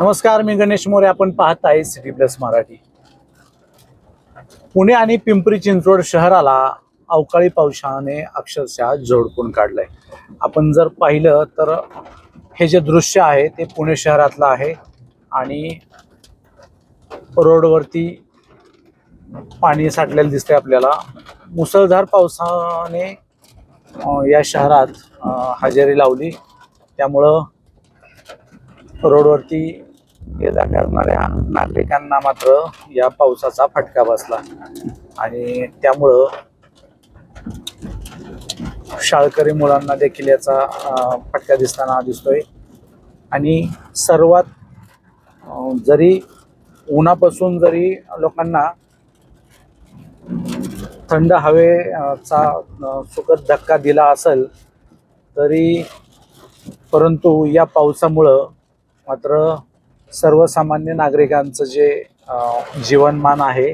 नमस्कार, मी गणेश मोरे. आपण पाहत आहे सिटी प्लस मराठी. पुणे आणि पिंपरी चिंचवड शहराला अवकाळी पावसाने अक्षरशः झोडपून काढलंय. आपण जर पाहिलं तर हे जे दृश्य आहे ते पुणे शहरातलं आहे आणि रोडवरती पाणी साठलेलं दिसतंय आपल्याला. मुसळधार पावसाने या शहरात हजेरी लावली, त्यामुळं रोडवरती ये जा करणाऱ्या नागरिकांना मात्र या पावसाचा फटका बसला आणि त्यामुळं शाळकरी मुलांना देखील याचा फटका दिसतोय. आणि सर्वात जरी उन्हापासून जरी लोकांना थंड हवेचा सुखद धक्का दिला असेल तरी परंतु या पावसामुळं मात्र सर्वसामान्य नागरिकांचं जे जीवनमान आहे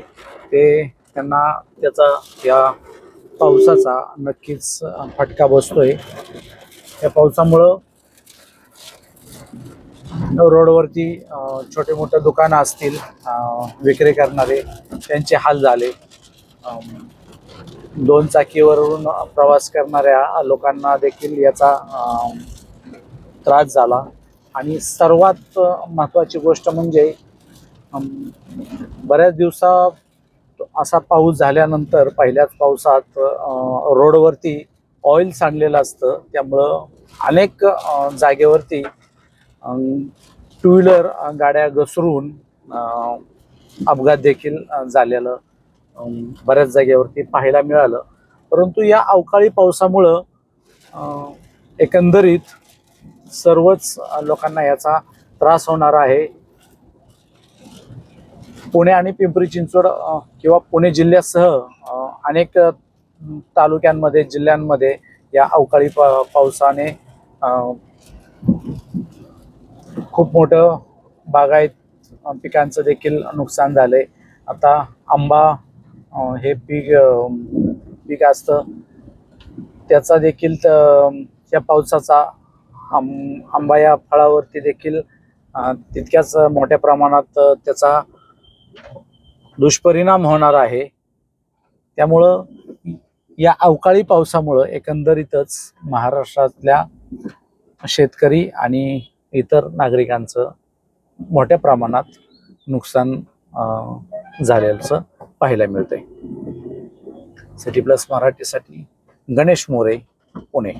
ते त्यांना त्याचा या पावसाचा नक्कीच फटका बसतोय. या पावसामुळं रोडवरती छोटे मोठे दुकानं असतील, विक्री करणारे, त्यांचे हाल झाले. दोन चाकीवरून प्रवास करणाऱ्या लोकांना देखील याचा त्रास झाला. आणि सर्वात महत्त्वाची गोष्ट म्हणजे बऱ्याच दिवसात असा पाऊस झाल्यानंतर पहिल्याच पावसात रोडवरती ऑइल सांडलेलं असतं, त्यामुळं अनेक जागेवरती टू व्हीलर गाड्या घसरून अपघात देखील झालेलं बऱ्याच जागेवरती पाहायला मिळालं. परंतु या अवकाळी पावसामुळं एकंदरीत सर्वच लोकांना याचा त्रास होणार आहे. पुणे आणि पिंपरी चिंचवड किंवा पुणे जिल्ह्यासह अनेक तालुक्यांमध्ये, जिल्ह्यांमध्ये या अवकाळी पावसाने खूप मोठं बागायत पिकांचं देखील नुकसान झालंय. आता आंबा हे पीक असतं, त्याचा देखील त्या पावसाचा आंबा या फळावरती देखील तितक्याच मोठ्या प्रमाणात त्याचा दुष्परिणाम होणार आहे. त्यामुळं या अवकाळी पावसामुळं एकंदरीतच महाराष्ट्रातल्या शेतकरी आणि इतर नागरिकांचं मोठ्या प्रमाणात नुकसान झाल्याचं पाहायला मिळतंय. सिटी प्लस मराठीसाठी गणेश मोरे, पुणे.